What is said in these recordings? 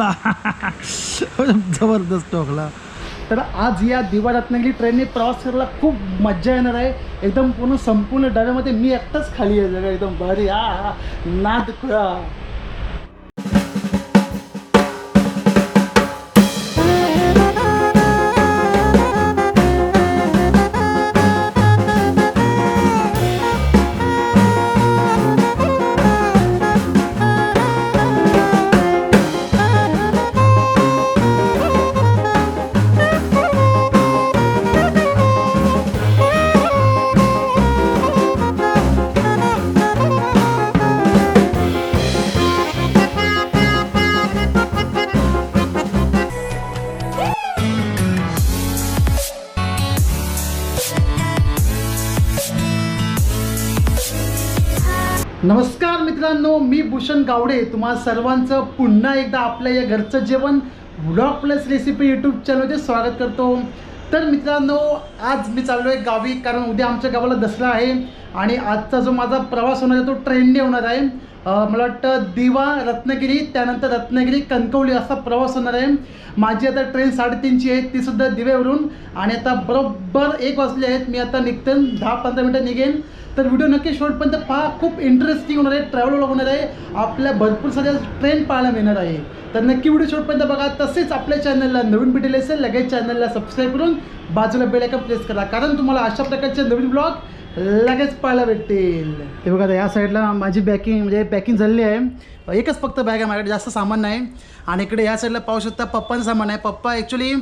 ठोकला जबरदस्त ठोकला. तर आज या दिवा रत्नागिरी ट्रेनने प्रवास करायला खूप मजा येणार आहे. एकदम पूर्ण संपूर्ण डब्यामध्ये मी एकटाच खाली आहे सगळं एकदम भारी. नाद खुळा. नमस्कार मित्रांनो, मी भूषण गावडे तुम्हा सर्वांचं पुन्हा एकदा आपल्या या घरचं जेवण व्लॉग प्लस रेसिपी यूट्यूब चॅनलमध्ये स्वागत करतो. तर मित्रांनो, आज मी चाललो आहे गावी, कारण उद्या आमच्या गावाला दसरा आहे आणि आजचा जो माझा प्रवास होणार आहे तो ट्रेनने होणार आहे. मला वाटतं दिवा रत्नागिरी, त्यानंतर रत्नागिरी कणकवली असा प्रवास होणार आहे. माझी आता ट्रेन 3:30ची आहे, तीसुद्धा दिव्यावरून. आणि आता बरोबर 1 वाजले आहेत. मी आता निघतो, 10-15 मिनटं निघेन. तर व्हिडिओ नक्की शेवटपर्यंत पहा, खूप इंटरेस्टिंग होणार आहे. ट्रॅव्हल व्लॉग होणार आहे, आपल्या भरपूर साऱ्या ट्रेन पाहायला मिळणार आहे. तर नक्की व्हिडिओ शेवटपर्यंत बघा. तसेच आपल्या चॅनलला नवीन भेटेल असेल लगेच चॅनलला सबस्क्राईब करून बाजूला बेल आयकॉन प्रेस करा, कारण तुम्हाला अशा प्रकारचे नवीन ब्लॉग लगेच पाहायला भेटतील. हे बघा, या साईडला माझी पॅकिंग झालेली आहे. एकच फक्त बॅग आहे माझ्याकडे, जास्त सामान नाही. आणि इकडे या साईडला पाहू शकता पप्पांचं सामान आहे. पप्पा ॲक्च्युली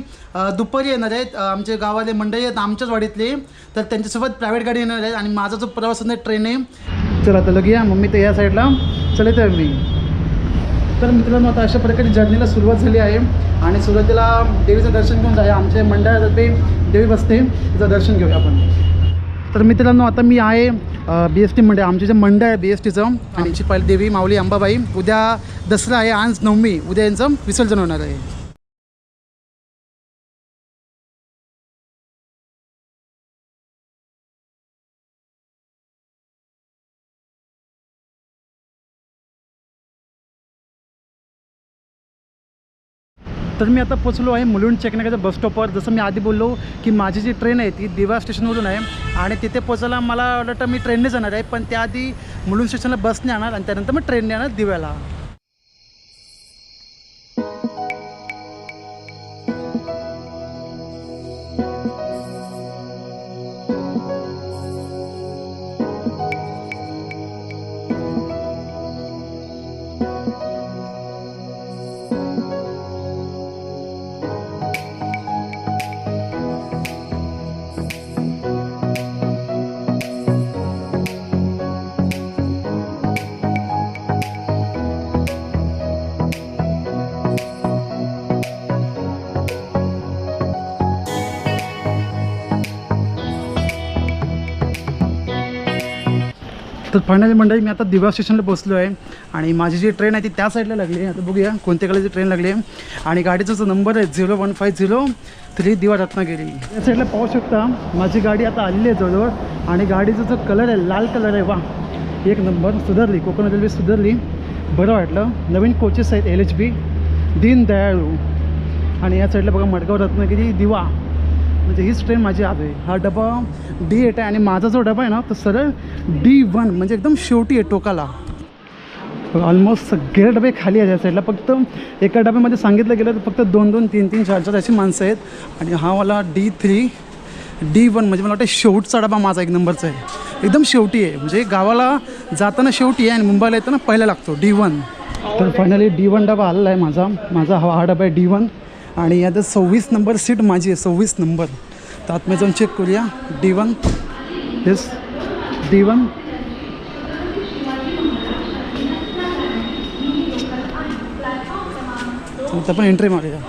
दुपारी येणार आहेत. आमचे गावाले मंडळी आहेत आमच्याच वाडीतली, तर त्यांच्यासोबत प्रायव्हेट गाडी येणार आहे. आणि माझा जो प्रवास होणार ट्रेन आहे. चला तर लगेया मम्मी तर या साईडला चलत आहे मी. तर मित्रांनो, आता अशा प्रकारे जर्नीला सुरुवात झाली आहे. आणि सुरुवातीला देवीचं दर्शन घेऊन जाऊया. आमच्या मंडळातर्फे देवी बसते, तिचं दर्शन घेऊया आपण. तर मित्रांनो, आता मी आहे BST मंडळ, आमचे जे मंडळ आहे BSTचं. आणि यांची पहिली देवी माऊली अंबाबाई. उद्या दसरा आहे, आज 9वी, उद्या यांचं विसर्जन होणार आहे. तर मी आता पोचलो आहे मुलुंड चेकनाकाच्या बस स्टॉपवर. जसं मी आधी बोललो की माझी जी ट्रेन आहे ती दिवा स्टेशनवरून आहे आणि तिथे पोचायला मला वाटतं मी ट्रेनने जाणार आहे. पण त्याआधी मुलुंड स्टेशनला बसने आणणार आणि त्यानंतर मग ट्रेनने आणणार दिव्याला. तर फायनली मंडळी, मी आता दिवा स्टेशनला पोचलो आहे आणि माझी जी ट्रेन आहे ती त्या साईडला लागली आहे. आता बघूया कोणत्या कलरची ट्रेन लागली आहे. आणि गाडीचा जो नंबर आहे 01503 दिवा रत्नागिरी. या साईडला पाहू शकता माझी गाडी आता आलेली आहे जवळजवळ. आणि गाडीचा जो कलर आहे लाल कलर आहे. वा, एक नंबर, सुधारली. कोकण रेल्वे सुधारली, बरं वाटलं. नवीन कोचेस आहेत LHB दीनदयाळू. आणि या साईडला बघा मडगाव रत्नागिरी दिवा, म्हणजे हीच ट्रेन माझी आज आहे. हा डबा D8 आहे आणि माझा जो डबा आहे ना तो सरळ D1, म्हणजे एकदम शेवटी आहे टोकाला. ऑलमोस्ट सगळे डबे खाली आहेत या साईडला. फक्त एका डब्यामध्ये सांगितलं गेलं तर फक्त 2-2, 3-3, 4-4 अशी माणसं आहेत. आणि हा वाला D3, D1 म्हणजे मला वाटतं शेवटचा डबा माझा 1 नंबरचा आहे. एकदम शेवटी आहे, म्हणजे गावाला जाताना शेवटी आहे आणि मुंबईला येताना पहिला लागतो D1. तर फायनली D1 डबा आलेला आहे माझा हा डबा आहे D1. आणि यात 26 नंबर सीट माझी आहे, 26 नंबर. तर आत मी जाऊन चेक करूया. D1, yes D1. तर पण एंट्री मारूया.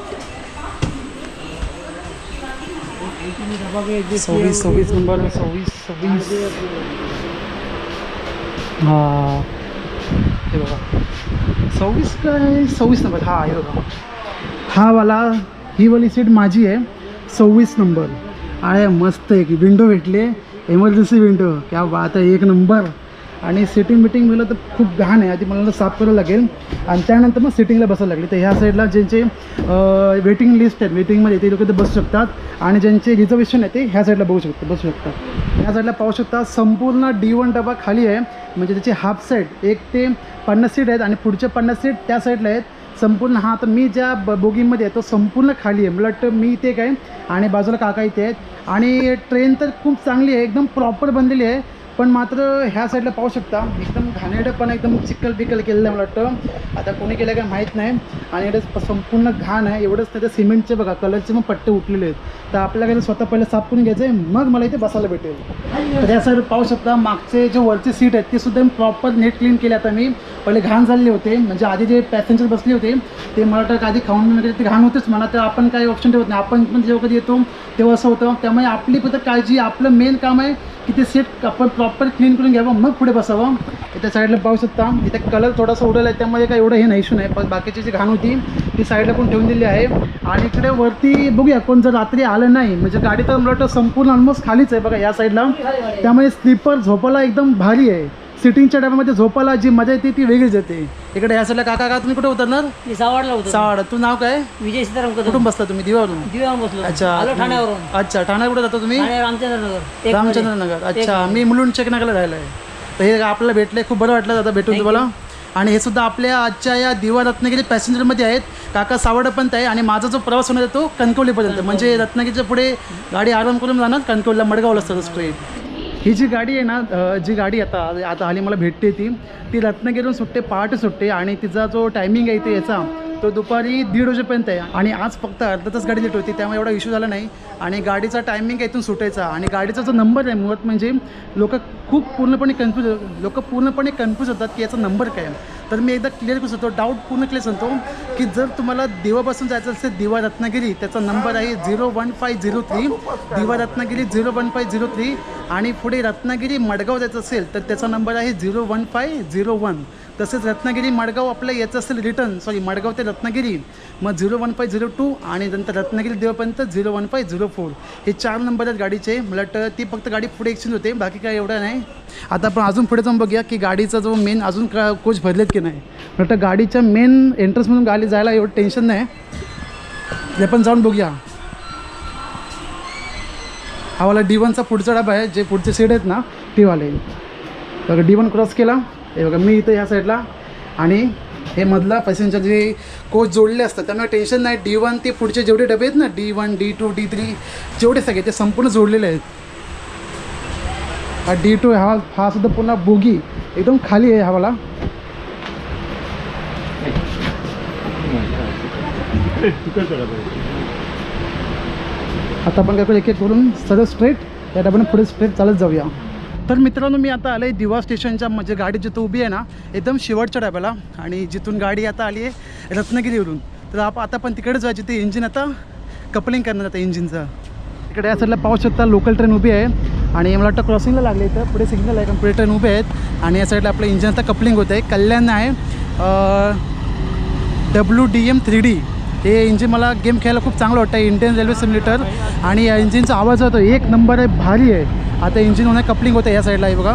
26 नंबर, 26. हां, हे बघा 26 नंबर. हा हे बघा, ही वाली सीट माझी आहे, 26 नंबर. आहे मस्त आहे की विंडो भेटले, इमर्जन्सी विंडो, क्या बात आहे, 1 नंबर. आणि सिटिंग मिटिंग मिळलं तर खूप घाण आहे, आधी मला साफ करावं लागेल आणि त्यानंतर मग सिटिंगला बसायला लागली. तर ह्या साईडला ज्यांचे वेटिंग लिस्ट आहेत, वेटिंगमध्ये ते लोक ते बसू शकतात आणि ज्यांचे रिझर्वेशन आहे ते ह्या साईडला बसू शकतात. ह्या साईडला पाहू शकता संपूर्ण D1 डबा खाली आहे, म्हणजे त्याचे हाफ साईड एक ते 50 सीट आहेत आणि पुढचे 50 सीट त्या साईडला आहेत. संपूर्ण हा तर मी ज्या बोगीमध्ये आहे तो संपूर्ण खाली आहे. मला वाटतं मी इथे काय आणि बाजूला काका इथे आहेत आणि ट्रेन तर खूप चांगली आहे, एकदम प्रॉपर बनलेली आहे. पण मात्र ह्या साईडला पाहू शकता एकदम घाणेरडं पण एकदम चिखल बिकल केलेलं आहे. मला वाटतं आता कोणी केलं काय माहीत नाही आणि इकडे संपूर्ण घाण आहे. एवढंच नाही तर सिमेंटचे बघा कलरचे मग पट्टे उठलेले आहेत. तर आपल्याकडे स्वतः पहिलं साफ करून घ्यायचं आहे, मग मला इथे बसायला भेटेल. तर या साईड पाहू शकता मागचे जे वरचे सीट आहेत ते सुद्धा प्रॉपर नेट क्लीन केले. आता मी पहिले घाण झालेले होते, म्हणजे आधी जे पॅसेंजर बसले होते ते मला वाटतं आधी खाऊन वगैरे ते घाण होतेच म्हणा. तर आपण काही ऑप्शन ठेवत नाही, आपण पण जेव्हा कधी येतो तेव्हा असं होतं. त्यामुळे आपली फक्त काळजी, आपलं मेन काम आहे की ते सीट आपण प्रॉपर क्लीन करून घ्यावं मग पुढे बसावं. त्या साईडला पाहू शकता इथे कलर थोडासा उडलेला आहे, त्यामुळे काय एवढं हे नाही इश्यू नाही. पण बाकीची जी घाण होती ती साईडला पण ठेवून दिली आहे. आणि इकडे वरती बघूया कोण जर रात्री आलं नाही, म्हणजे गाडी तर मला वाटतं संपूर्ण ऑलमोस्ट खालीच आहे बघा या साईडला. त्यामुळे स्लीपर झोपायला एकदम भारी आहे. सिटिंगच्या डब्यामध्ये झोपायला जी मजा येते ती वेगळीच येते. इकडे या साईडला काका तुम्ही कुठे उतरणार? सावडला होतो. सावड. तू नाव काय? विजय सीताराम कदम. कुठून बसला तुम्ही? दिवावरून. दिव्यावरून बसलो. अच्छा. आलो ठाण्यावरून. अच्छा, ठाण्यावर कुठे जातो तुम्ही? रामचंद्रनगर. रामचंद्रनगर. अच्छा, मी मुलुंड चेकनागला राहिलो आहे. तर हे आपल्याला भेटले, खूप बरं वाटलं दादा भेटून तुम्हाला. आणि हे सुद्धा आपल्या आजच्या या दिवा रत्नागिरी पॅसेंजरमध्ये आहेत. काका सावडपंत आहे आणि माझा जो प्रवास होणार आहे तो कणकवलीपर्यंत, म्हणजे रत्नागिरीच्या पुढे गाडी आराम करून जाणार कणकवलीला, मडगावला सर स्ट्रेट. ही जी गाडी आहे ना, जी गाडी आता आली मला भेटते ती रत्नागिरीहून सुटते, पहाटे सुटते आणि तिचा जो टायमिंग आहे ते याचा तो दुपारी 1:30 वाजेपर्यंत आहे. आणि आज फक्त अर्धा तास गाडी लेट होती, त्यामुळे एवढा इश्यू झाला नाही. आणि गाडीचा टायमिंग आहे इथून सुटायचा आणि गाडीचा जो नंबर आहे मुळात म्हणजे लोक पूर्णपणे कन्फ्यूज होतात की याचा नंबर काय आहे. तर मी एकदा क्लिअर करू शकतो, डाऊट पूर्ण क्लिअर सांगतो की जर तुम्हाला दिवापासून जायचं असेल दिवा रत्नागिरी, त्याचा नंबर आहे 01503, दिवा रत्नागिरी 01503. आणि पुढे रत्नागिरी मडगाव जायचं असेल तर त्याचा नंबर आहे 01501. तसेच रत्नागिरी मडगाव आपलं याचं असेल मडगाव ते रत्नागिरी मग 01502 आणि नंतर रत्नागिरी देवापर्यंत 01504. हे 4 नंबर आहेत गाडीचे. मला वाटतं ती फक्त गाडी पुढे एक्सचेंज होते, बाकी काय एवढं नाही. आता आपण अजून पुढे जाऊन बघूया की गाडीचा जो मेन अजून कोच भरलेत की नाही. मला वाटतं गाडीच्या मेन एंट्रन्समधून गाडी जायला एवढं टेन्शन नाही, ते पण जाऊन बघूया. हा वाला D1चा पुढचा डबा आहे, जे पुढचे सीट आहेत ना ती वाले. बघा D1 क्रॉस केला, हे बघा मी इथं ह्या साईडला आणि हे मधला पॅसेंजर जे कोच जोडले असतात त्यामुळे टेन्शन नाही. D1 ते पुढचे जेवढे डबे आहेत ना D1, D2, D3 जेवढे सगळे ते संपूर्ण जोडलेले आहेत. हा D2 हा सुद्धा पुन्हा बोगी एकदम खाली आहे हा वाला. आता आपण काय करू, एक एक करून सरळ स्ट्रेट या डब्याने पुढे स्ट्रेट चालत जाऊया. तर मित्रांनो मी आता आलो आहे दिवा स्टेशनच्या, म्हणजे गाडी जिथं उभी आहे ना एकदम शेवटच्या डब्याला, आणि जिथून गाडी आता आली आहे रत्नागिरीवरून. तर आता पण तिकडेच जायची, ते इंजिन आता कपलिंग करणार आता इंजिनचं. इकडे या साईडला पाहू शकता लोकल ट्रेन उभी आहे आणि मला वाटतं क्रॉसिंगला लागले इथं पुढे सिग्नल आहे, कारण पुढे ट्रेन उभे आहेत. आणि या साईडला आपलं इंजिन आता कपलिंग होतं आहे. कल्याण आहे WDM 3D. हे इंजिन मला गेम खेळायला खूप चांगलं वाटतं, इंडियन रेल्वे सिम्युलेटर. आणि या इंजिनचा आवाज होतो एक नंबर आहे, भारी आहे. आता इंजिन होणार कपलिंग होतं या साईडला आहे बघा,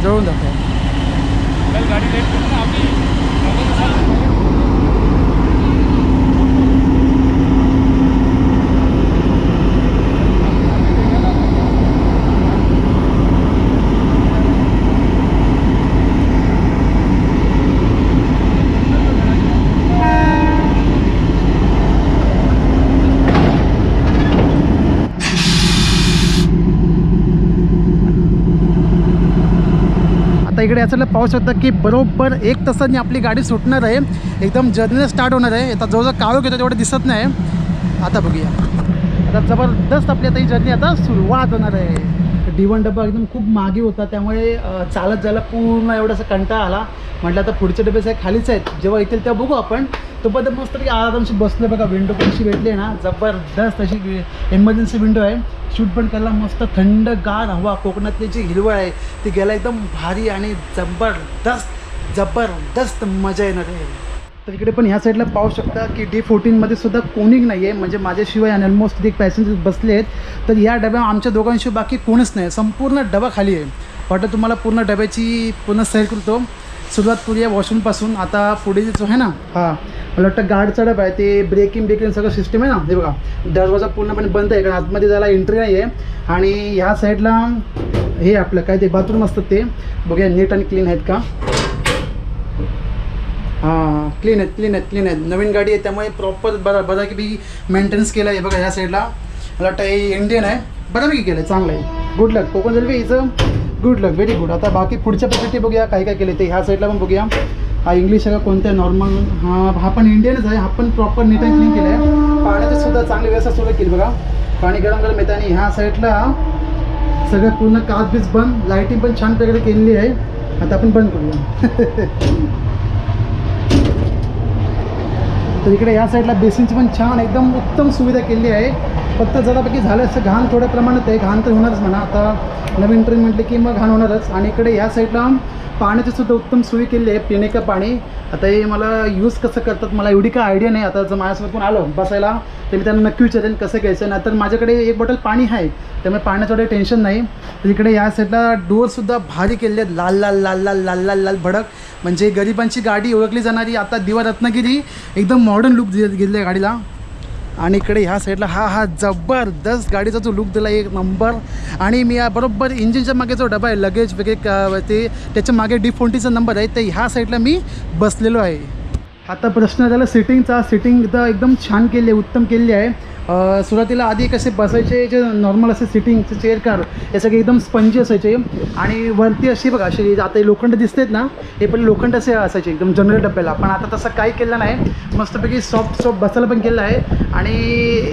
जवळून जातो. आता इकडे याच्याला पाहू शकता की बरोबर 1 तासांनी आपली गाडी सुटणार आहे, एकदम जर्नी स्टार्ट होणार आहे. आता जवळजवळ काळोख घेतो तेवढं दिसत नाही. आता बघूया, आता जबरदस्त आपली आता ही जर्नी आता सुरुवात होणार आहे. D1 डबा एकदम खूप मागे होता, त्यामुळे चालत जायला पूर्ण एवढासा कंटाळा आला. म्हटलं आता पुढचे डबे साहेब खालीच आहेत, जेव्हा येतील तेव्हा बघू आपण. तोपर्यंत मस्त की आरामशी बसलं बघा, विंडो पण अशी भेटली आहे ना जबरदस्त, अशी एमर्जन्सी विंडो आहे. शूट पण करायला मस्त थंडगार हवा, कोकणातली जी हिरवळ आहे ती गेला एकदम भारी आणि जबरदस्त मजा येणार आहे. तर इकडे पण ह्या साईडला पाहू शकता की D14मध्ये सुद्धा कोणीच नाही आहे, म्हणजे माझ्याशिवाय आणि ऑलमोस्ट एक पॅसेंजर बसले आहेत. तर या डब्या आमच्या दोघांशिवाय बाकी कोणीच नाही, संपूर्ण डबा खाली आहे. वाटतं तुम्हाला पूर्ण डब्याची पूर्ण सैर करतो. सुरुवात करूया वॉशरूमपासून. आता पुढे जो आहे ना हा मला वाटतं गार्डचा डबा आहे, ते ब्रेकिंग सगळं सिस्टम आहे ना. हे बघा दरवाजा पूर्णपणे बंद आहे कारण आतमध्ये जायला एंट्री नाही आहे. आणि ह्या साईडला हे आपलं काय ते बाथरूम असतं ते बघूया नीट आणि क्लीन आहेत का. हां क्लीन आहेत. नवीन गाडी आहे त्यामुळे प्रॉपर बऱ्यापैकी मेंटेनन्स केलं आहे. बघा ह्या साईडला मला वाटतं हे इंडियन आहे, बऱ्यापैकी केलं आहे, चांगलं आहे. गुड लक कोकण रेल्वे हिचं, गुड लक, व्हेरी गुड. आता बाकी पुढच्या पद्धती बघूया काय काय केलं ते. ह्या साईडला पण बघूया हा इंग्लिश आहे का कोणत्या नॉर्मल. हा पण इंडियनच आहे. हा पण प्रॉपर नीट अँड क्लीन केलं आहे. पाण्याची सुद्धा चांगली व्यवस्था सुद्धा केली बघा. पाणी गरम येतं. आणि ह्या साईडला सगळं पूर्ण काचबीज बंद, लाईटिंग पण छान प्रकारे केलेली आहे. आता आपण बंद करूया. तर इकडे या साईडला बेसिनची पण छान एकदम उत्तम सुविधा केली आहे. फक्त जरापैकी झालं असं घाण थोड्या प्रमाणात आहे. घाण तर होणारच म्हणा, आता नवीन ट्रेन म्हटले की मग घाण होणारच. आणि इकडे या साईडला पाण्याची सुद्धा उत्तम सोय केली आहे, पिणे का पाणी. आता हे मला यूज कसं करतात मला एवढी काय आयडिया नाही. आता जर माझ्यासोबत कोण आलं बसायला तर मी त्यांना नक्की विचारेन कसं घ्यायचं. नाही तर माझ्याकडे एक बॉटल पाणी आहे त्यामुळे पाण्याचं काही टेन्शन नाही. तर इकडे या साईडला डोअरसुद्धा भारी केले आहेत, लाल लाल लाल लाल लाल लाल लाल भडक. म्हणजे गरिबांची गाडी ओळखली जाणारी आता दिवा रत्नागिरी एकदम मॉडर्न लुक दिलं आहे गाडीला. आणि इकडे ह्या साईडला हा जबरदस्त गाडीचा जो लुक दिला एक नंबर. आणि मी बरोबर इंजिनच्या मागे जो डबा आहे लगेज वगैरे ते त्याच्या मागे D40चा नंबर आहे. तर ह्या साईडला मी बसलेलो आहे. आता प्रश्न झाला सिटिंगचा. सिटिंग इथं एकदम छान केली आहे, उत्तम केली आहे. सुरुवातीला आधी कसे बसायचे जे नॉर्मल असे सिटिंगचे चेअर कार हे सगळे एकदम स्पंजी असायचे. आणि वरती अशी बघा अशी आता लोखंड दिसतात ना, हे पण लोखंड असे असायचे एकदम जनरल डब्याला. पण आता तसं काही केलं नाही, मस्तपैकी सॉफ्ट बसायला पण केलं आहे. आणि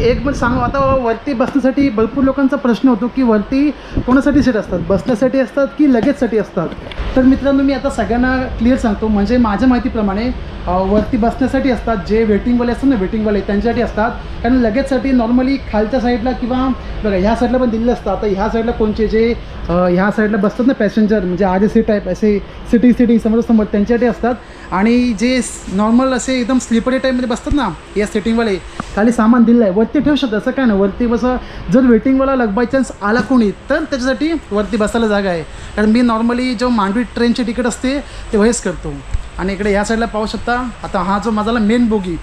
एक पण सांगू आता वरती बसण्यासाठी भरपूर लोकांचा प्रश्न होतो की वरती कोणासाठी सीट असतात, बसण्यासाठी असतात की लगेजसाठी असतात. तर मित्रांनो मी आता सगळ्यांना क्लिअर सांगतो. म्हणजे माझ्या माहितीप्रमाणे वरती बसण्यासाठी असतात, जे वेटिंगवाले असतात ना वेटिंगवाले त्यांच्यासाठी असतात. कारण लगेजसाठी नॉर्मली खालच्या साईडला किंवा बघा ह्या साईडला पण दिलेलं असतं. आता ह्या साईडला कोणचे जे ह्या साईडला बसतात ना पॅसेंजर म्हणजे RAC टाईप असे सिटिंग समोर त्यांच्यासाठी असतात. आणि जे नॉर्मल असे एकदम स्लिपरी टाईपमध्ये बसतात ना या सिटिंगवाले खाली सामान दिलं आहे वरती ठेवू शकतात. असं काय ना वरती बसा, जर वेटिंगवाला लग बाय चान्स आला कोणी तर त्याच्यासाठी वरती बसायला जागा आहे. कारण मी नॉर्मली जो मांडवी ट्रेनची तिकीट असते ते वयस करतो. आणि इकडे ह्या साईडला पाहू शकता. आता हा जो माझा मेन बोगी,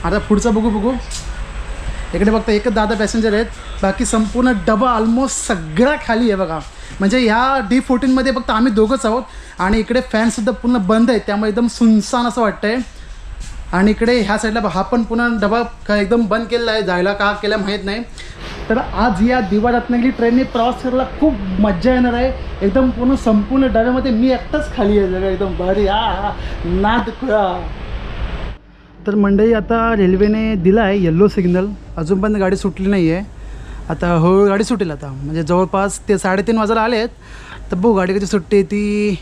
आता पुढचा बघू. इकडे फक्त एकच दादा पॅसेंजर आहेत, बाकी संपूर्ण डबा ऑलमोस्ट सगळा खाली आहे बघा. म्हणजे ह्या D14मध्ये फक्त आम्ही दोघंच आहोत. आणि इकडे फॅनसुद्धा पूर्ण बंद आहेत त्यामुळे एकदम सुनसान असं वाटतं आहे. आणि इकडे ह्या साईडला हा पण पुन्हा डबा एकदम बंद केलेला आहे, जायला का केला माहीत नाही. तर आज या दिवा रत्नागिरी ट्रेनने प्रवास करायला खूप मजा येणार आहे. एकदम संपूर्ण डब्यामध्ये मी एकटाच खाली आहे एकदम भारी नाद खुळा. तर मंडळी आता रेल्वेने दिला आहे येल्लो सिग्नल, अजून पण गाडी सुटली नाही आहे. आता हळूहळू गाडी सुटेल आता, म्हणजे जवळपास ते 3:30 वाजायला आले आहेत. तर बघू गाडी कधी सुटते ती.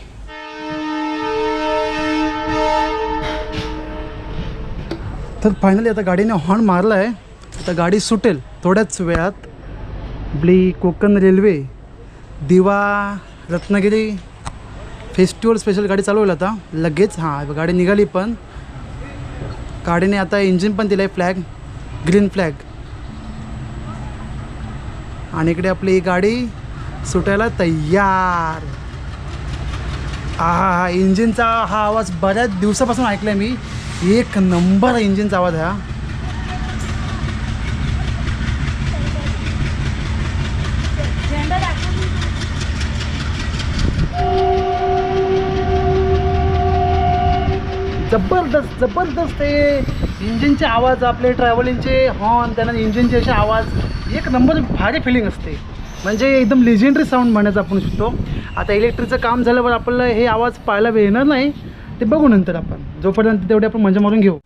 तर फायनली आता गाडीने हॉर्न मारला आहे, आता गाडी सुटेल थोड्याच वेळात. आपली कोकण रेल्वे दिवा रत्नागिरी फेस्टिवल स्पेशल गाडी चालू होईल आता लगेच. हां गाडी निघाली पण. गाडीने आता इंजिन पण दिलं आहे फ्लॅग, ग्रीन फ्लॅग. आणि इकडे आपली गाडी सुटायला तयार. इंजिनचा हा आवाज बऱ्याच दिवसापासून ऐकला आहे मी, एक नंबर इंजिनचा आवाज हा. जबरदस्त ते इंजिनचे आवाज, आपले ट्रॅव्हलिंगचे हॉर्न, त्यानंतर इंजिनचे असे आवाज एक नंबर भारी फिलिंग असते. म्हणजे एकदम लेजेंडरी साऊंड म्हणायचं आपण शकतो. आता इलेक्ट्रिकचं काम झाल्यावर आपल्याला हे आवाज पाहायला येणार नाही, ते बघू नंतर आपण. जोपर्यंत तेवढे आपण मजा मारून घेऊ.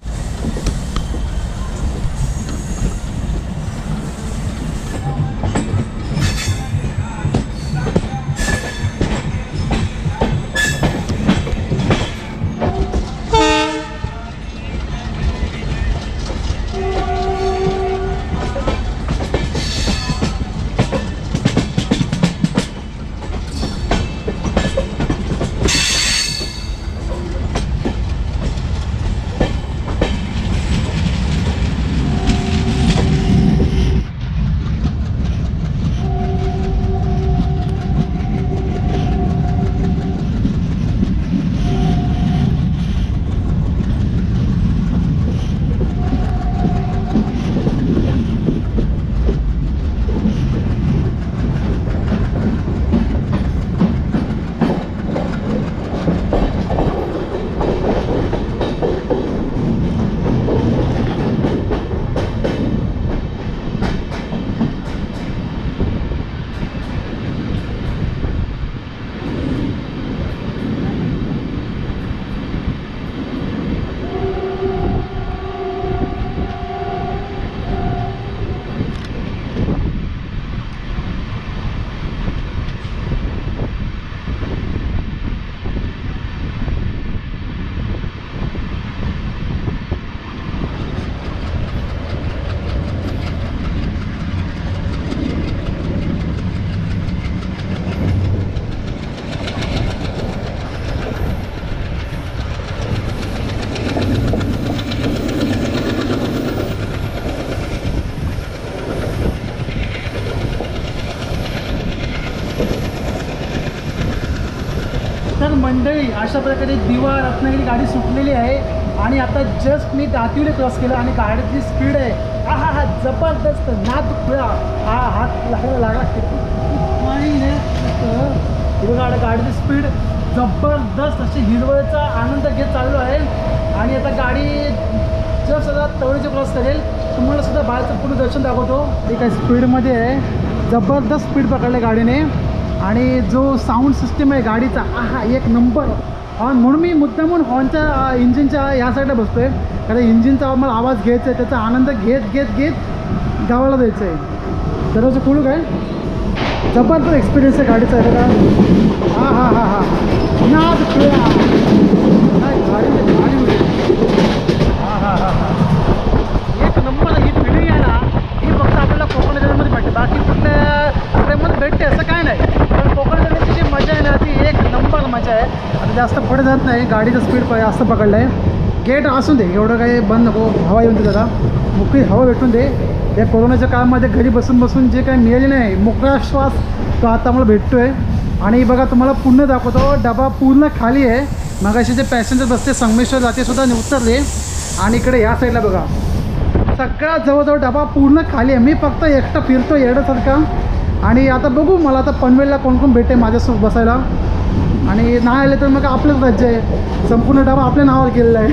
अशा प्रकारे दिवा रत्नागिरी गाडी सुटलेली आहे आणि आता जस्ट मी दातिवले क्रॉस केलं आणि गाडीची स्पीड आहे हा जबरदस्त नाद खुळा हा हात लागला गाडीची स्पीड जबरदस्त अशी हिरवळीचा आनंद घेत चाललो आहे आणि आता गाडी जस्ट आता तवळीचे क्रॉस करेल तुम्हाला सुद्धा बाहेरचं पूर्ण दर्शन दाखवतो ते काय स्पीडमध्ये आहे जबरदस्त स्पीड पकडलं गाडीने आणि जो साऊंड सिस्टम आहे गाडीचा एक नंबर हॉर्न म्हणून मी मुद्दामून हॉर्नच्या इंजिनच्या ह्या साईडला बसतो आहे कारण इंजिनचा मला आवाज घ्यायचा आहे त्याचा आनंद घेत गावाला द्यायचं आहे दरवाजा खोलू काय जबरदस्त एक्सपिरियन्स आहे गाडीचा आहे बघा हा नाद खुळा काय गाडी एक नंबर ही फिलिंग आहे ना ही फक्त आपल्याला कोकण रेल्वेमध्ये भेटते बाकी कुठल्या ट्रेनमध्ये भेटते असं काय नाही पण कोकण रेल्वेची जी मजा आहे ना ती एक नंबर मजा आहे आता जास्त पुढे जात नाही गाडीचं स्पीड जास्त पकडलं आहे गेट असून दे एवढं काही बंद नको हवा येऊन दे जरा मोकळी हवा भेटून दे या कोरोनाच्या काळामध्ये घरी बसून जे काही मिळाले नाही मोकळा श्वास तो आता मला भेटतो आहे आणि बघा तुम्हाला पूर्ण दाखवतो डबा पूर्ण खाली आहे मगाशी जे पॅसेंजर बसते संगमेश्वर जाते सुद्धा उतरले आणि इकडे ह्या साईडला बघा सगळा जवळजवळ डबा पूर्ण खाली आहे मी फक्त एकटा फिरतो येण्यासारखा आणि आता बघू मला आता पनवेलला कोण भेटे माझ्यासोबत बसायला आणि नाही आले तर मग आपलंच राज्य आहे संपूर्ण डबा आपल्या नावावर केलेला आहे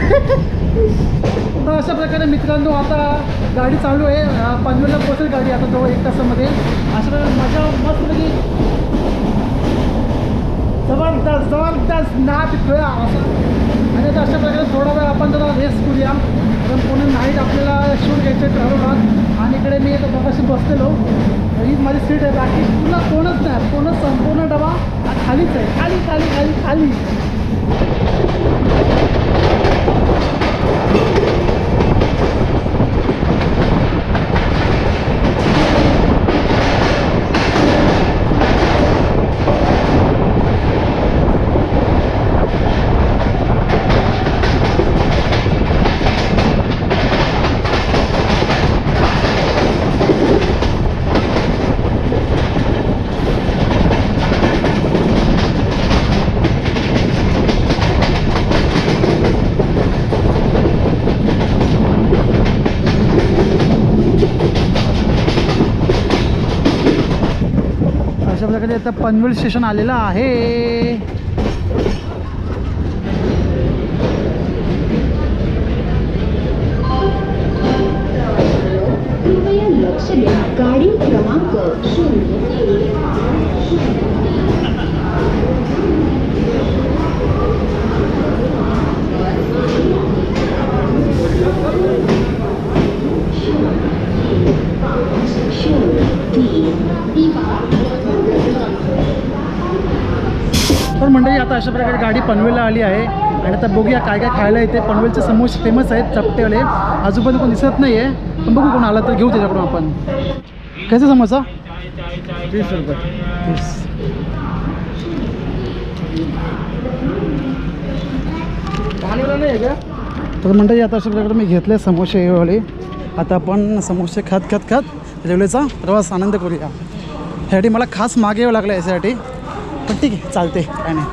तर अशा प्रकारे मित्रांनो आता गाडी चालू आहे पनवेलला पोहोचेल गाडी आता जवळ 1 तासामध्ये अशा प्रकारे मजा मस्त म्हणजे जबरदस्त नाच खेळा असं आणि आता अशा प्रकारे थोडा वेळ आपण जरा रेस्ट करूया कारण पूर्ण नाईट आपल्याला शूट घ्यायचं ठरवलं आणि इकडे मी आता बघाशी बसलेलो ही माझी सीट आहे बाकी पूर्ण कोणच नाही पूर्ण संपूर्ण डबा खालीच आहे खाली अशा प्रकारे आता पनवेल स्टेशन आलेलं आहे कृपया लक्ष द्या गाडी क्रमांक 0 तर मंडळी आता अशा प्रकारे गाडी पनवेलला आली आहे आणि आता बघूया काय काय खायला येते पनवेलचे समोसे फेमस आहेत चपटेवाले आजूबाजू कोण दिसत नाही आहे पण बघू कोण आला तर घेऊ त्याच्याकडून आपण कैसा समोसा 30 रुपये 30 नाही आहे का तर मंडळी आता अशा प्रकारे मी घेतले समोसे वाले आता आपण समोसे खात रेल्वेचा प्रवास आनंद करूया ह्यासाठी मला खास मागे यावं लागलं याच्यासाठी पण ठीक आहे चालते काय नाही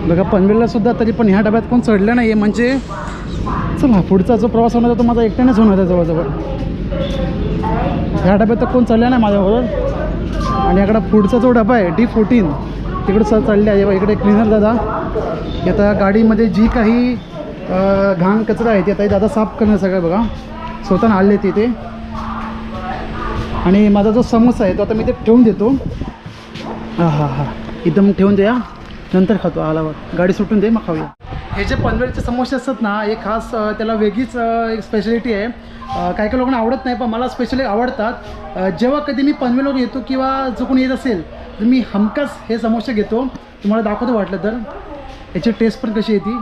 बघा पनवेलला सुद्धा तरी पण ह्या डब्यात कोण चढलं नाही आहे म्हणजे चला पुढचा जो प्रवास होणार तो माझा एकट्यानेच होणार आहे जवळजवळ ह्या डब्यात तर कोण चढलं नाही माझ्याबरोबर आणि इकडं पुढचा जो डबा आहे D14 तिकडं चढले आहे इकडे क्लिनर दादा आता गाडीमध्ये जी काही घाण कचरा आहे ते आता दादा साफ करणं सगळं बघा स्वतः आणले तिथे आणि माझा जो समोसा आहे तो आता मी ते ठेवून देतो हा एकदम ठेवून द्या नंतर खातो आल्यावर गाडी सुटून दे मग खाऊया हे जे पनवेलचे समोसे असतात ना हे खास त्याला वेगळीच एक स्पेशालिटी आहे काही काही लोकांना आवडत नाही पण मला स्पेशली आवडतात जेव्हा कधी मी पनवेलवर येतो किंवा जो कोणी येत असेल तर मी हमखास हे समोसे घेतो तुम्हाला दाखवतो वाटलं तर याची टेस्ट पण कशी येते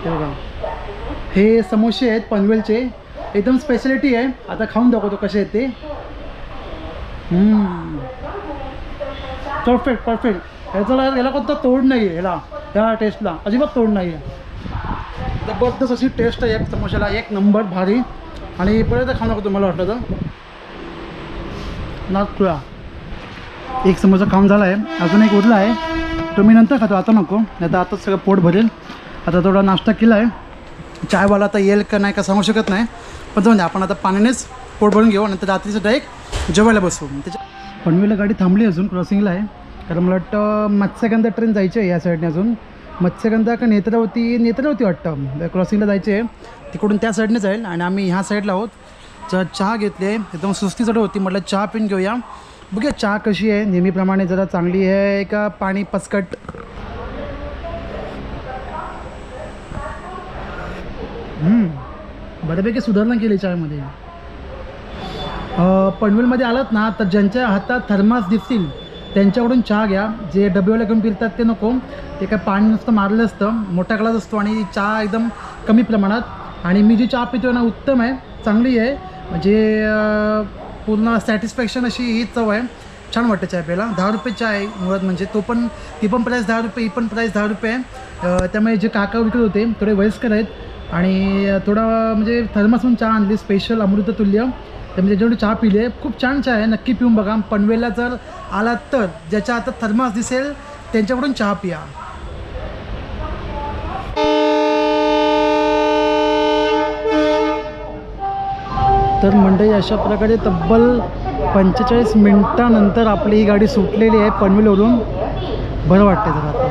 हे बघा हे समोसे आहेत पनवेलचे एकदम स्पेशालिटी आहे आता खाऊन दाखवतो कसे आहेत ते परफेक्ट याला कोणता तोड नाही आहे ह्या टेस्टला अजिबात तोड नाही आहे जबरदस्त अशी टेस्ट आहे एक समोशाला एक नंबर भारी आणि परत खाऊन दाखवतो मला वाटलं तर नागपुरा एक समोसा खाऊन झाला आहे, अजून एक उरला आहे तो मी नंतर खातो, आता नको, नाही तर आताच सगळं पोट भरेल. आता थोडा नाश्ता केला आहे, चायवाला आता येईल का नाही का सांगू शकत नाही, पण जाऊन द्या, आपण आता पाण्यानेच पोट भरून घेऊ, नंतर रात्रीचं डायरेक्ट जेवायला बसू. त्याच्या पनवेलला गाडी थांबली अजून क्रॉसिंगला आहे, कारण मला वाटतं मत्स्यगंधा ट्रेन जायची आहे या साईडने, अजून मत्स्यगंधा का नेत्रावती वाटतं क्रॉसिंगला जायचे आहे, तिकडून त्या साईडने जाईल आणि आम्ही ह्या साईडला आहोत. चहा घेतली, एकदम सुस्ती चढ होती, म्हटलं चहा पिऊन घेऊया. बघूया चहा कशी आहे, नेहमीप्रमाणे जरा चांगली आहे का पाणी पचकट. बऱ्यापैकी सुधारणा केली चायमध्ये. पनवेलमध्ये आलात ना तर ज्यांच्या हातात थर्मास दिसतील त्यांच्याकडून चहा घ्या, जे डब्याला घेऊन पितात ते नको, ते काय पाणी नुसतं मारलं असतं, मोठा ग्लास असतो आणि चहा एकदम कमी प्रमाणात. आणि मी जी चहा पितो ना उत्तम आहे, चांगली आहे, म्हणजे पूर्ण सॅटिस्फॅक्शन अशी ही चव आहे, छान वाटतं चहा प्यायला. 10 रुपये चहा आहे मुळात, म्हणजे ती पण प्राईस 10 रुपये, ही पण प्राईस 10 रुपये आहे. त्यामुळे जे काका विकत होते थोडे वयस्कर आहेत आणि थोडा म्हणजे थर्मासून चहा आणली स्पेशल अमृततुल्य, त्यामुळे जेवढी चहा पिली आहे, खूप छान चहा आहे, नक्की पिऊन बघा. पनवेलला जर आलात तर ज्याच्या हातात थर्मास दिसेल त्यांच्याकडून चहा पिया. तर मंडळी अशा प्रकारे तब्बल 45 मिनटानंतर आपली ही गाडी सुटलेली आहे पनवेलवरून. बरं वाटते जरा आता.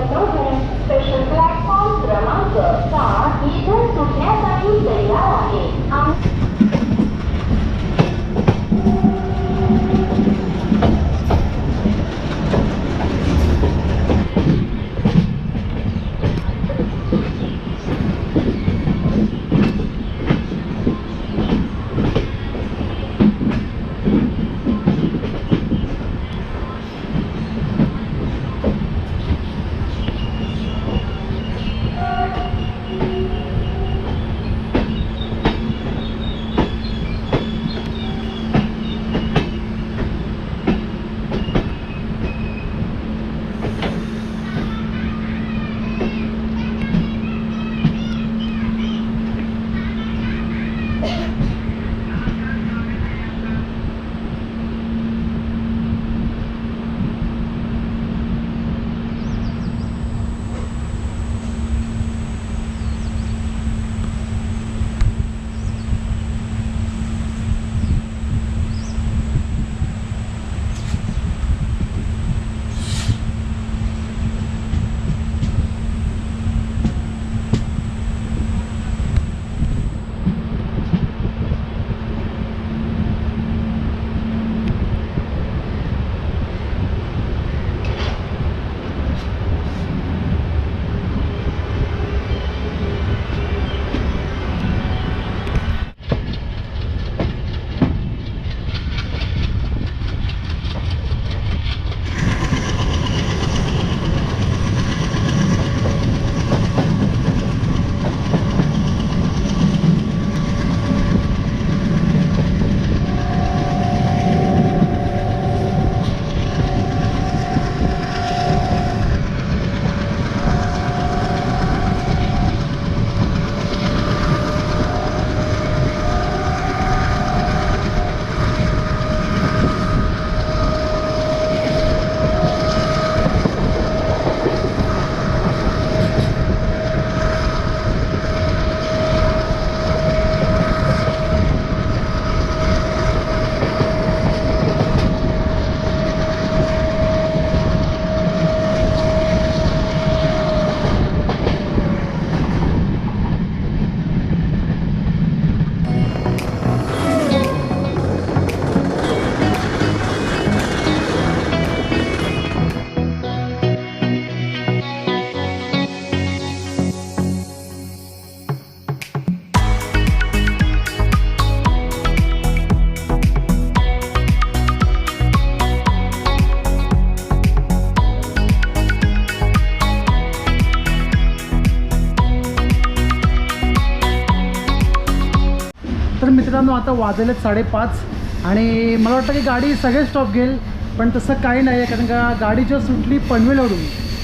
तर मित्रांनो आता वाजलेत 5:30 आणि मला वाटतं की गाडी सगळे स्टॉप घेईल, पण तसं काही नाही आहे, कारण का गाडी जेव्हा सुटली पनवेलवरून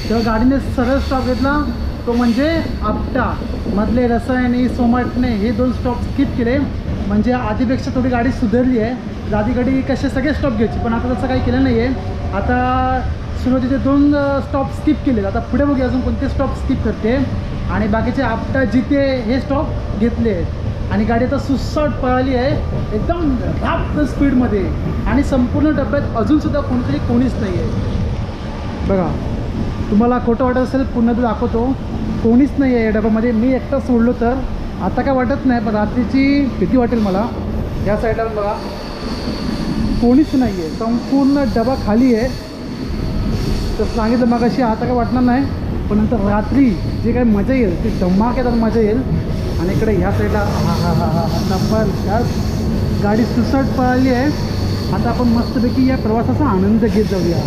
तेव्हा गाडीने सरळ स्टॉप घेतला, तो म्हणजे आपटा मधले रसायनी सोमाटणे हे 2 स्टॉप स्किप केले, म्हणजे आधीपेक्षा थोडी गाडी सुधारली आहे. आधी गाडी कसे सगळे स्टॉप घ्यायची, पण आता तसं काही केलं नाही आहे. आता सुरुवातीचे 2 स्टॉप स्किप केले, आता पुढे बघूया अजून कोणते स्टॉप स्किप करते आणि बाकीचे आपटा जिथे हे स्टॉप घेतले आहेत. आणि गाडी आता सुसाट पळाली आहे एकदम राप स्पीडमध्ये आणि संपूर्ण डब्यात अजूनसुद्धा कोणीच नाही आहे. बघा, तुम्हाला खोटं वाटत असेल पुन्हा दाखवतो, कोणीच नाही आहे या डब्यामध्ये. मी एकटा सोडलो तर आता काय वाटत नाही, पण रात्रीची भीती वाटेल मला. या साईडला बघा कोणीच नाही आहे, संपूर्ण डबा खाली आहे. तर सांगितलं मग अशी आता काय वाटणार नाही, पण नंतर रात्री जे काही मजा येईल ती धमाकेदार मजा येईल. आणि इकडे ह्या साईडला हा जबरदस्त गाडी सुसाट पळाली आहे. आता आपण मस्तपैकी या प्रवासाचा आनंद घेत जाऊया.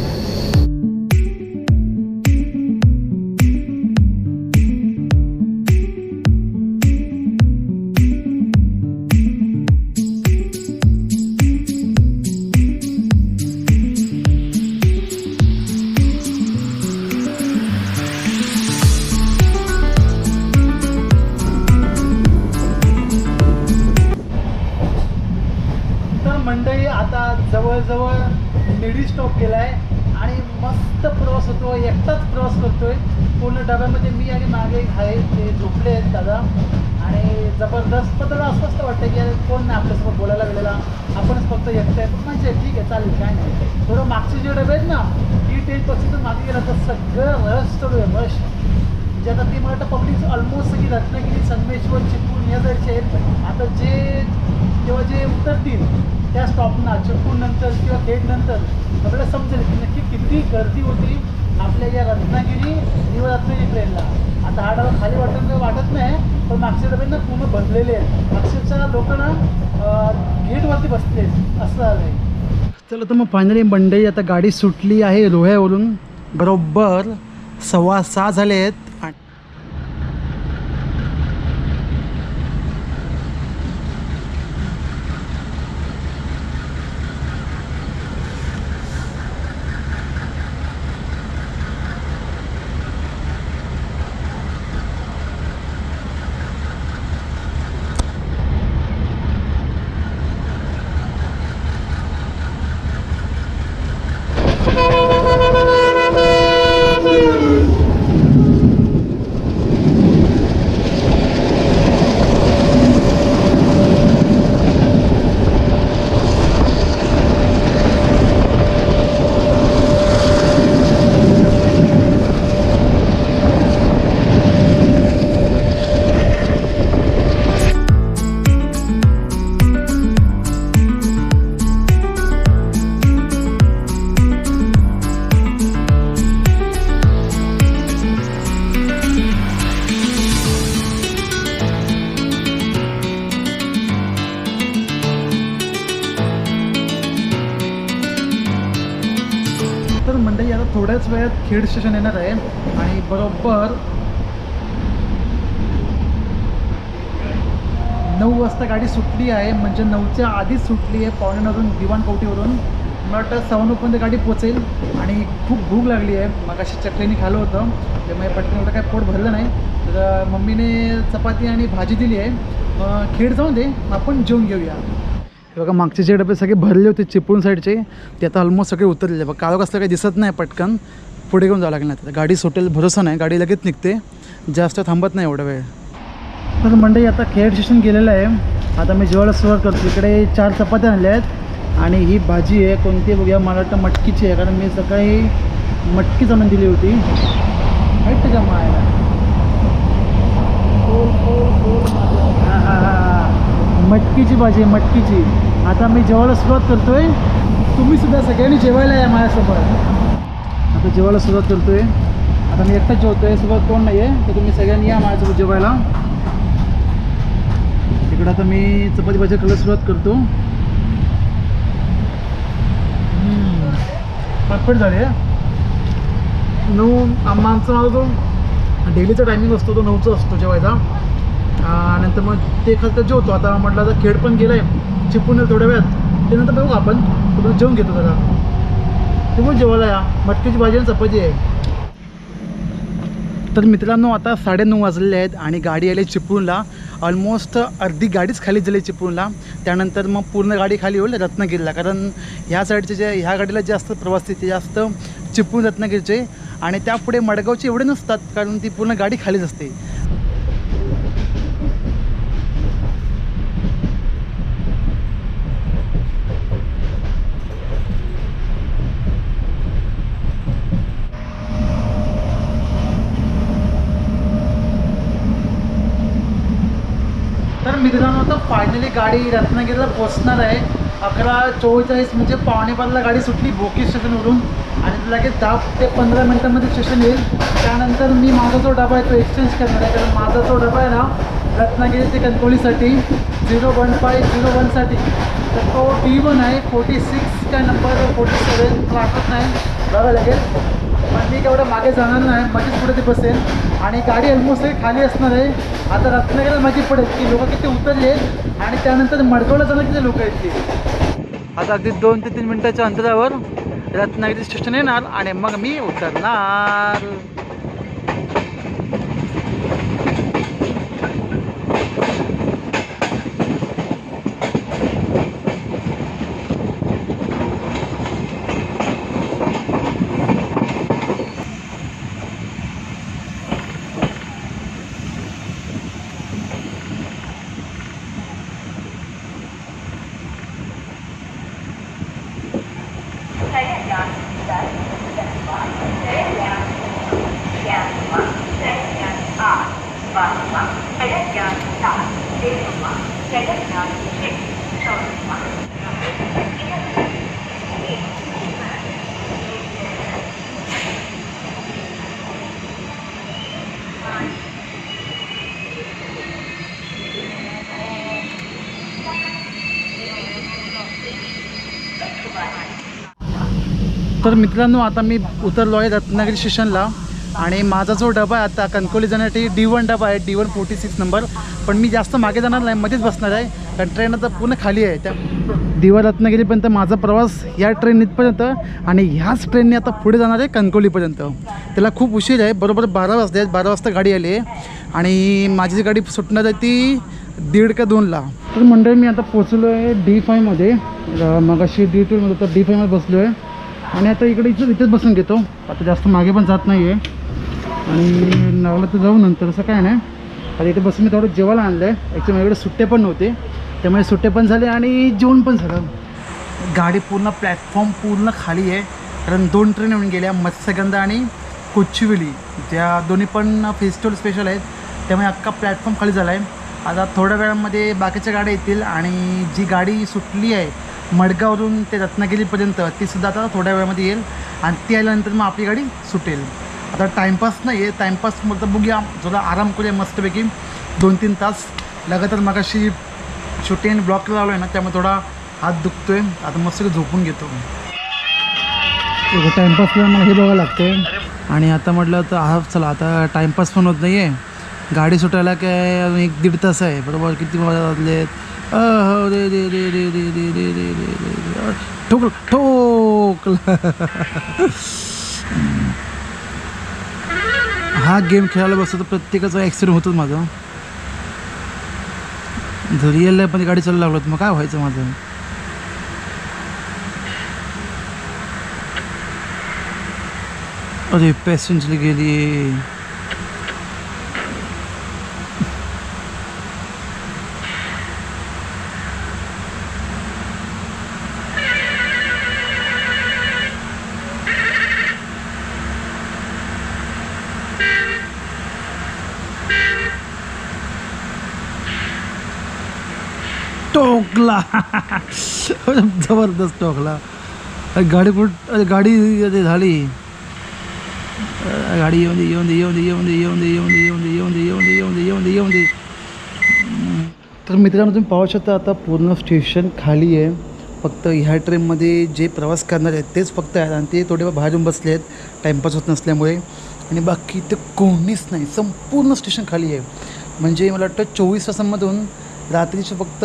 मंडळी आता जवळजवळ मिडी स्टॉप केला आहे आणि मस्त प्रवास होतो. एकटाच प्रवास करतोय पूर्ण डब्यामध्ये. मी आणि मागे एक आहे ते झोपले आहेत दादा आणि जबरदस्त. पण त्याला अस्वस्थ वाटतं की कोण नाही आपल्यासोबत बोलायला गेलेला, आपणच फक्त एकटं आहे. पण म्हणजे ठीक आहे, चालेल, काय नाही. थोडं मागचे जे डबे आहेत ना, ती 10% मागे गेला तर सगळं रश चालू आहे, रश. म्हणजे आता ती मला वाटतं पब्लिक ऑलमोस्ट सगळी रत्नागिरी, संगमेश्वर, चिपळूण या जायचे आहेत. आता जेव्हा जे उतरतील त्या स्टॉपना चिपळूण नंतर किंवा खेडनंतर आपल्याला समजेल की नक्की किती गर्दी होती आपल्या या रत्नागिरी रत्नागिरी ट्रेनला. आता हा डबा खाली वाटत नाही, पण मागच्या डबे ना पूर्ण भरलेले आहेत. अक्षरशः लोक ना गेटवरती बसले असं झालं आहे. चला तर मग फायनली मंडळी आता गाडी सुटली आहे रोह्यावरून. बरोबर 6:15 झाले आहेत. तर मंडळी आता थोड्याच वेळात खेड स्टेशन येणार आहे आणि बरोबर 9 वाजता गाडी सुटली आहे. म्हणजे 9च्या आधीच सुटली आहे, 8:45 दिवाणकवटीवरून. मला वाटतं 9:15 गाडी पोचेल आणि खूप भूक लागली आहे. मग अशी चटणी खाल्लं होतं त्यामुळे पटकन एवढं काय पोट भरलं नाही. तर मम्मीने चपाती आणि भाजी दिली आहे. खेड जाऊन दे, आपण जेवून घेऊया. बघा मागचे जे डबे सगळे भरले होते चिपळूण साईडचे ते आता ऑलमोस्ट सगळे उतरलेले. बघा काळोख असलं काही दिसत नाही, पटकन पुढे घेऊन जावं लागेल. आता गाडी सुटेल भरोसा नाही, गाडी लगेच निघते, जास्त थांबत नाही एवढा वेळ. तर मंडळी आता खेड स्टेशन गेलेलं आहे. आता मी जेवायला सुरुवात करतो. इकडे 4 चपात्या आणल्या आहेत आणि ही भाजी आहे कोणती बघूया. मला वाटतं मटकीची आहे, कारण मी सकाळी मटकीच आणून दिली होती. माहीत त्याच्या मायला मटकीची भाजी आहे, मटकीची. आता मी जेवायला सुरुवात करतो आहे. तुम्हीसुद्धा सगळ्यांनी जेवायला या माझ्यासोबत. आता जेवायला सुरुवात करतो आहे. आता मी एकटाच जेवतो आहे, सोबत कोण नाही आहे, तर तुम्ही सगळ्यांनी या माझ्यासोबत जेवायला. इकडं आता मी चपाती भाजी खायला सुरुवात करतो. परफेक्ट झाली आहे. 9 आमचा माझा जो डेलीचा टायमिंग असतो तो 9चा असतो जेवायचा. नंतर मग ते खातं जेवतो. आता म्हटलं आता खेड पण गेलं आहे, चिपळूण थोड्या वेळात, त्यानंतर बघू आपण थोडं जेवून घेतो जरा. तुम्ही जेवायला या. मटकीची भाजी आणि चपाती आहे. तर मित्रांनो आता 9:30 वाजलेले आहेत आणि गाडी आली चिपळूणला ऑलमोस्ट अर्धी गाडीच खाली झाली चिपळूणला. त्यानंतर मग पूर्ण गाडी खाली होईल रत्नागिरीला, कारण ह्या साईडचे जे ह्या गाडीला जास्त प्रवासी ते जास्त चिपळूण रत्नागिरीचे, आणि त्यापुढे मडगावचे एवढे नसतात कारण ती पूर्ण गाडी खालीच असते. तर मित्रांनो आता फायनली गाडी रत्नागिरीला पोचणार आहे. 11:44 म्हणजे 11:45ला गाडी सुटली भोकी स्टेशनवरून, आणि लगेच 10 ते 15 मिनटामध्ये स्टेशन येईल. त्यानंतर मी माझा जो डबा आहे तो एक्सचेंज करणार आहे, कारण माझा जो डबा आहे ना रत्नागिरी ते कणकवलीसाठी 01501साठी, तर तो D1 आहे. 46 काय नंबर 47 मला आठवत नाही, बघा लागेल. पण मी तेवढं मागे जाणार नाही, मध्येच पुढे ते बसेल आणि गाडी ऑलमोस्ट खाली असणार आहे. आता रत्नागिरीला माहिती पडेल की लोक किती उतरले आणि त्यानंतर मडगावला जाणार किती लोक आहेत ते. आता अगदी 2 ते 3 मिनटाच्या अंतरावर रत्नागिरी स्टेशन येणार आणि मग मी उतरणार. तर मित्रांनो आता मी उतरलो आहे रत्नागिरी स्टेशनला, आणि माझा जो डबा आहे आता कणकवली जाण्यासाठी D1 डबा आहे, D1 46 नंबर. पण मी जास्त मागे जाणार नाही, मध्येच बसणार आहे, कारण ट्रेन आता पूर्ण खाली आहे. त्या दिवा रत्नागिरीपर्यंत माझा प्रवास या ट्रेन इथपर्यंत, आणि ह्याच ट्रेनने आता पुढे जाणार आहे कणकवलीपर्यंत. त्याला खूप उशीर आहे, बरोबर 12 वाजले आहेत. 12 वाजता गाडी आली आहे आणि माझी जी गाडी सुटणार आहे ती 1:30 का 2ला. तर मंडळी मी आता पोचलो आहे D5मध्ये. मग अशी D2मध्ये तर D5मध्ये बसलो आहे, आणि आता इथेच बसून घेतो. आता जास्त मागे पण जात नाही आहे, आणि लावलं तर जाऊ नंतर, असं काय नाही. आता इथे बसून मी थोडं जेवायला आणलं आहे. ॲक्च्युली माझ्याकडे सुट्टे पण नव्हते, त्यामुळे सुट्टे पण झाले आणि जेवण पण झालं. गाडी पूर्ण प्लॅटफॉर्म पूर्ण खाली आहे, कारण 2 ट्रेन येऊन गेल्या, मत्स्यगंधा आणि कोचुवेली. त्या दोन्ही पण फेस्टिवल स्पेशल आहेत, त्यामुळे अख्खा प्लॅटफॉर्म खाली झाला आहे. आता थोड्या वेळामध्ये बाकीच्या गाड्या येतील, आणि जी गाडी सुटली आहे मडगाववरून ते रत्नागिरीपर्यंत तीसुद्धा आता थोड्या वेळामध्ये येईल, आणि ती आल्यानंतर मग आपली गाडी सुटेल. आता टाईमपास नाही आहे, टाईमपास म्हटलं बघूया, जरा आराम करूया मस्तपैकी 2-3 तास लगातार. मग अशी शूटिंग आणि ब्लॉकला लावलो आहे ना, त्यामुळे थोडा हात दुखतो आहे. आता मस्त झोपून घेतो. टाईमपासला मला हे बघावं लागते, आणि आता म्हटलं तर चला आता टाईमपास पण होत नाही आहे. गाडी सुटायला काय अजून 1-1.5 तास आहे, बरोबर. किती वाजले हो रे रे रे रे रे रे रे रे रे रे ठोकलं ठोकलं. हा गेम खेळायला बसतो तर प्रत्येकाचा ॲक्सिडेंट होतोच माझा. जर रिअल लाईफमध्ये गाडी चालू लागलो तर मग काय व्हायचं माझं. अरे पॅसेंजर गेली. टोकला. जबरदस्त टोकला. गाडी गाडी झाली. गाडी येऊन दे येऊन दे येऊन दे येऊन दे येऊन दे येऊन दे येऊन दे येऊन दे येऊन दे येऊन दे येऊन दे येऊन दे. तर मित्रांनो तुम्ही पाहू शकता आता पूर्ण स्टेशन खाली आहे. फक्त ह्या ट्रेनमध्ये जे प्रवास करणार आहेत तेच फक्त आहेत, आणि ते थोडे बाहेरून बसले आहेत टाईमपास होत नसल्यामुळे, आणि बाकी ते कोणीच नाही. संपूर्ण स्टेशन खाली आहे. म्हणजे मला वाटतं 24 तासांमधून रात्रीचे फक्त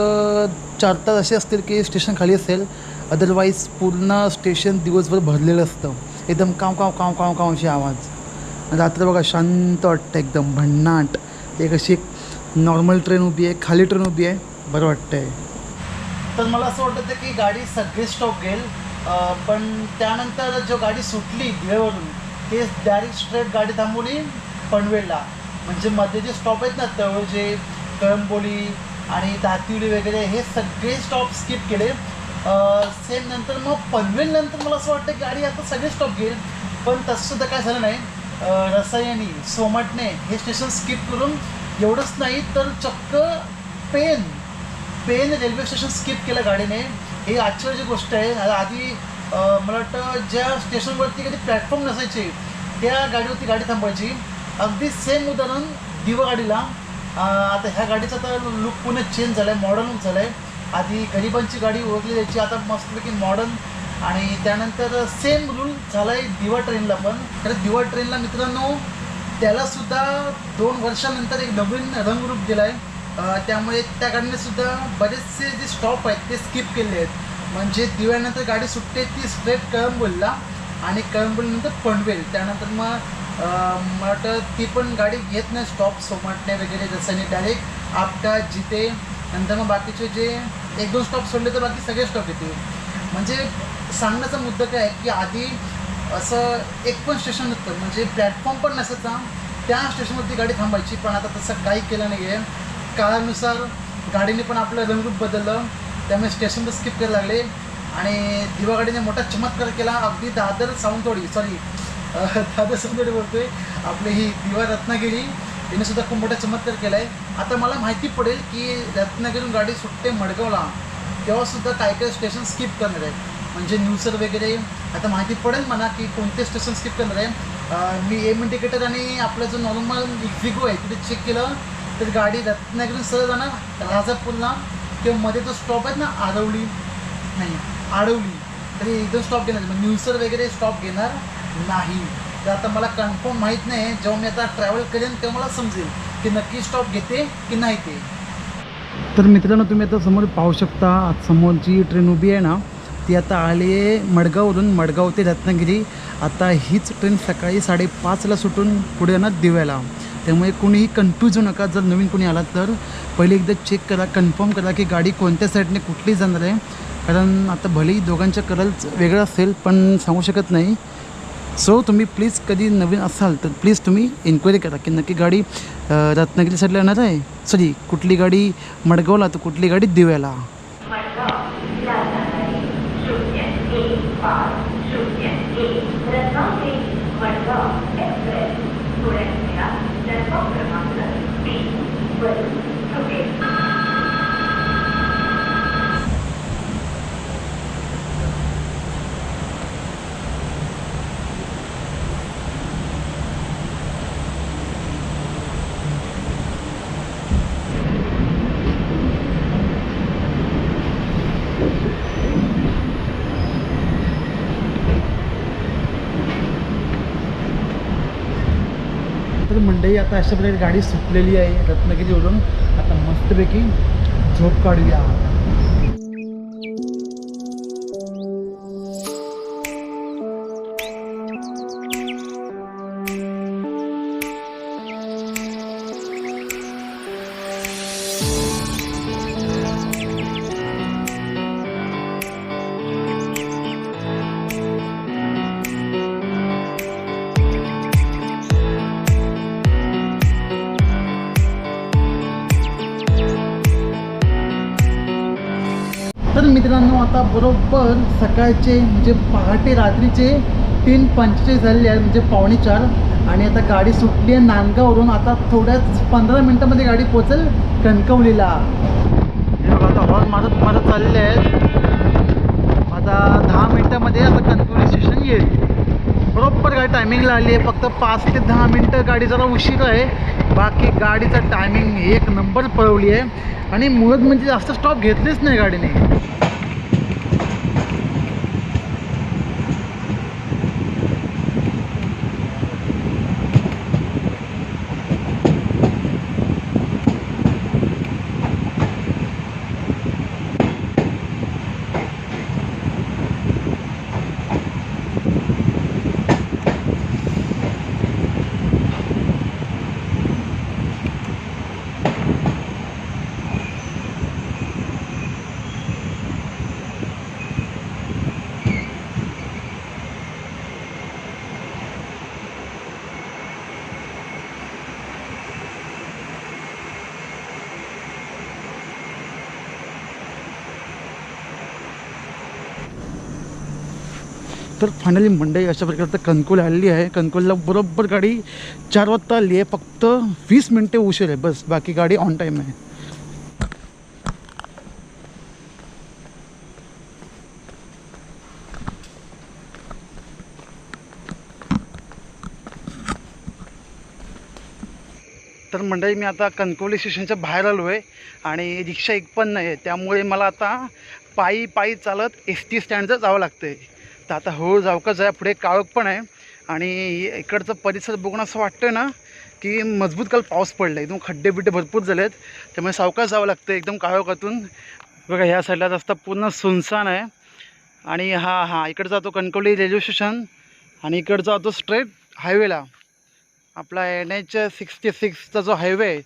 4 तास असे असतील की स्टेशन खाली असेल, अदरवाईज पूर्ण स्टेशन दिवसभर भरलेलं असतं. एकदम काव काव काव काव काव अशी आवाज. रात्र बघा शांत वाटतं, एकदम भन्नाट. एक अशी नॉर्मल ट्रेन उभी आहे, खाली ट्रेन उभी आहे, बरं वाटतंय. तर मला असं वाटतं होतं की गाडी सगळी स्टॉप घेईल, पण त्यानंतर जो गाडी सुटली दिवेवरून ते डायरेक्ट स्ट्रेट गाडी थांबवली पनवेलला. म्हणजे मध्ये जे स्टॉप आहेत ना, तळोजे, कळंबोली आणि दातिवली वगैरे, हे सगळे स्टॉप स्किप केले. सेम नंतर मग पनवेलनंतर मला असं वाटतं की गाडी आता सगळे स्टॉप घेईल, पण तसंसुद्धा काय झालं नाही. रसायनी, सोमटणे हे स्टेशन स्किप करून एवढंच नाही तर चक्क पेन रेल्वे स्टेशन स्किप केलं गाडीने. ही आश्चर्याची गोष्ट आहे. आधी मला वाटतं ज्या स्टेशनवरती कधी प्लॅटफॉर्म नसायचे त्या गाडीवरती गाडी थांबायची. अगदी सेम उदाहरण दिवा गाडीला. आता ह्या गाडीचा तर लुक पुणे चेंज झाला आहे, मॉडर्न लुक झाला आहे. आधी गरिबांची गाडी ओळखली जायची, आता मस्तपैकी मॉडर्न. आणि त्यानंतर सेम रूल झाला आहे दिवा ट्रेनला पण. तर दिवा ट्रेनला मित्रांनो त्यालासुद्धा 2 वर्षानंतर एक नवीन रंगरूप दिला आहे. त्यामुळे त्या गाडीनेसुद्धा बरेचसे जे स्टॉप आहेत ते स्किप केले आहेत. म्हणजे दिव्यानंतर गाडी सुटते ती स्ट्रेट कळंबोलीला आणि कळंबोलीनंतर पनवेल. त्यानंतर मग मला वाटतं ती पण गाडी घेत नाही स्टॉप सोमटणे वगैरे, जसं नाही डायरेक्ट आपटा जिथे. नंतर मग बाकीचे जे 1-2 स्टॉप सोडले तर बाकी सगळे स्टॉप येते. म्हणजे सांगण्याचा मुद्दा काय आहे की आधी असं एक पण स्टेशन नसतं, म्हणजे प्लॅटफॉर्म पण नसायचा, त्या स्टेशनवरती गाडी थांबायची. पण आता तसं काही केलं नाही आहे. काळानुसार गाडीने पण आपलं रंगरूप बदललं, त्यामुळे स्टेशन तर स्किप करायला लागले. आणि दिवा गाडीने मोठा चमत्कार केला. अगदी दादर सावंतवाडी बोलतोय, आपली ही दिवा रत्नागिरी हिनेसुद्धा खूप मोठा चमत्कार केला आहे. आता मला माहिती पडेल की रत्नागिरीहून गाडी सुटते मडगावला, तेव्हासुद्धा काय काय स्टेशन स्किप करणार आहे. म्हणजे न्यूजर वगैरे आता माहिती पडेल म्हणा की कोणते स्टेशन स्किप करणार आहे. मी एम इंडिकेटर आणि आपला जो नॉर्मल इक्विगो आहे तिथे चेक केलं तर गाडी रत्नागिरीहून सहज जाणार राजापूरला, किंवा मध्ये जो स्टॉप आहेत ना आडवली, तरी 1-2 स्टॉप घेणार. मग न्यूजर वगैरे स्टॉप घेणार नाही. तर आता मला कन्फर्म माहीत नाही. जेव्हा मी आता ट्रॅव्हल करेन तेव्हा मला समजेल की नक्की स्टॉप घेते की नाही ते. तर मित्रांनो तुम्ही आता समोर पाहू शकता, समोर जी ट्रेन उभी आहे ना ती आता आली आहे मडगाववरून, मडगाव ते रत्नागिरी. आता हीच ट्रेन सकाळी 5:30ला सुटून पुढे येणार दिव्याला. त्यामुळे कोणीही कन्फ्यूज होऊ नका. जर नवीन कोणी आला तर पहिले एकदा चेक करा, कन्फर्म करा की गाडी कोणत्या साईडने कुठली जाणार आहे. कारण आता भलेही दोघांच्या करलच वेगळं असेल पण सांगू शकत नाही. सो तुम्ही प्लीज कधी नवीन असाल तर प्लीज तुम्ही इन्क्वायरी करा की नक्की गाडी रत्नागिरी साईडला येणार आहे, कुठली गाडी मडगावला तर कुठली गाडी दिव्याला. तर मंडळी आता अशा प्रकारे गाडी सुटलेली आहे रत्नागिरीवरून. आता मस्तपैकी झोप काढूया. तर मित्रांनो आता बरोबर सकाळचे म्हणजे पहाटे रात्रीचे 3:45 झालेले आहेत, म्हणजे 3:45. आणि आता गाडी सुटली आहे नांदगाववरून. आता थोड्याच 15 मिनटामध्ये गाडी पोचेल कणकवलीला. हे बघा आता हॉर्न मारत चालले आहेत. आता 10 मिनटामध्ये आता कणकवली स्टेशन येईल. बरोबर गाडी टायमिंगला आली आहे. फक्त 5 ते 10 मिनटं गाडी जरा उशीर आहे, बाकी गाडीचा टायमिंग 1 नंबर पळवली आहे. आणि मुळात म्हणजे जास्त स्टॉप घेतलेच नाही गाडीने. तर फायनली मंडई अशा प्रकारचं कणकवली आलेली आहे. कणकवलीला बरोबर गाडी 4 वाजता आली आहे. फक्त 20 मिनटे उशीर आहे बस, बाकी गाडी ऑन टाईम आहे. तर मंडळी मी आता कणकवली स्टेशनच्या बाहेर आलो आहे आणि रिक्षा एक पण नाही आहे, त्यामुळे मला आता पायी चालत ST स्टँडचं जावं लागतं आहे. तर आता हळू जावकच आहे, पुढे काळोख पण आहे आणि इकडचं परिसर बघून असं वाटतं आहे ना की मजबूत काल पाऊस पडला आहे, एकदम खड्डे बिड्डे भरपूर झाले आहेत, त्यामुळे सावकाश जावं लागतं एकदम काळोखातून. बघा ह्या साईडला रस्ता पूर्ण सुनसान आहे आणि हा इकडं जातो कणकवली रेल्वे स्टेशन आणि इकडं जातो स्ट्रेट हायवेला, आपला NH-66चा जो हायवे आहे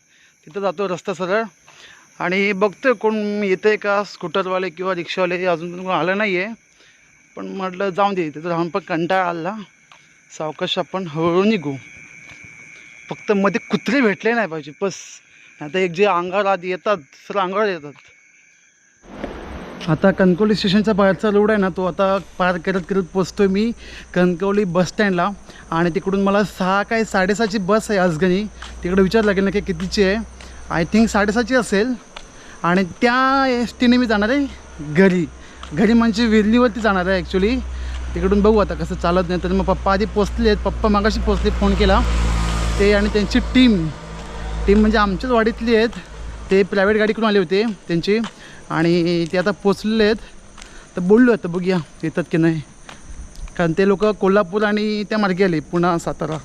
तिथं जातो रस्ता सरळ. आणि बघतोय कोण येतं आहे का, स्कूटरवाले किंवा रिक्षावाले, अजून कोण आलं नाही आहे, पण म्हटलं जाऊन दे, तिथं राहून पण कंटाळा आला, सावकाश आपण हळूहळू निघू. फक्त मध्ये कुत्रे भेटले नाही पाहिजे बस, आता एक जे अंगावर आधी येतात सर अंगावर येतात. आता कणकवली स्टेशनचा बाहेरचा रोड आहे ना, तो आता पार करत पोचतो मी कणकवली बसस्टँडला आणि तिकडून मला 6 काय 6:30ची बस आहे आजगणी. तिकडे विचार लागेल ना की कितीची आहे, आय थिंक 6:30ची असेल. आणि त्या STने मी जाणार आहे घरी म्हणजे वेल्लीवरती जाणार आहे ॲक्च्युली. तिकडून बघू आता कसं चालत नाही तर मग पप्पा आधी पोचले आहेत, पप्पा मागाशी पोचले, फोन केला ते आणि त्यांची टीम म्हणजे आमच्याच वाडीतली आहेत, ते प्रायव्हेट गाडीकडून आले होते त्यांची आणि ते आता पोचलेले आहेत. तर बोललो आता बघूया येतात की नाही, कारण ते लोक कोल्हापूर आणि त्या मार्गे आले, पुणा सातारा.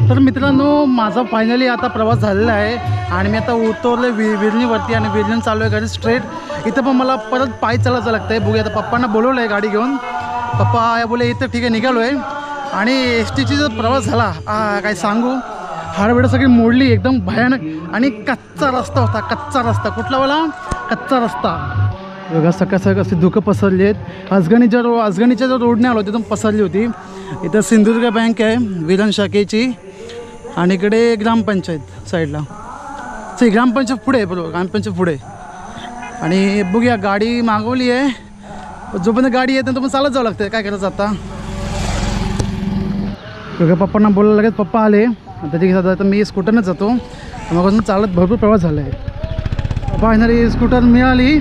तर मित्रांनो माझा फायनली आता प्रवास झालेला आहे आणि मी आता उतरलो विरणीवरती आणि विरणीहून चालू आहे घरी स्ट्रेट. इथं पण मला परत पायी चालायचं लागतं आहे. बघूया आता पप्पांना बोलवलं आहे गाडी घेऊन, पप्पा बोले इथं ठीक आहे निघालो आहे. आणि STची जो प्रवास झाला काय सांगू, हाडबिडं सगळी मोडली एकदम भयानक आणि कच्चा रस्ता होता, कच्चा रस्ता कुठलावाला कच्चा रस्ता. बघा सकाळ असे धुकं पसरली आहेत. आजगणीच्या जो रोडने आलो तिथून पसरली होती. इथं सिंधुदुर्ग बँक आहे विधान शाखेची आणि इकडे ग्रामपंचायत साईडला, ग्रामपंचायत पुढे आहे बरोबर, ग्रामपंचायत पुढे. आणि बघूया गाडी मागवली आहे, जोपर्यंत गाडी येते तोपर्यंत चालत जावं लागतं, काय करायचं आता. बघा पप्पांना बोलायला लागेल, पप्पा आले आता ठीक आहे. आता मी स्कूटरनेच जातो, मग चालत भरपूर प्रवास झाला आहे. फायनली स्कूटर मिळाली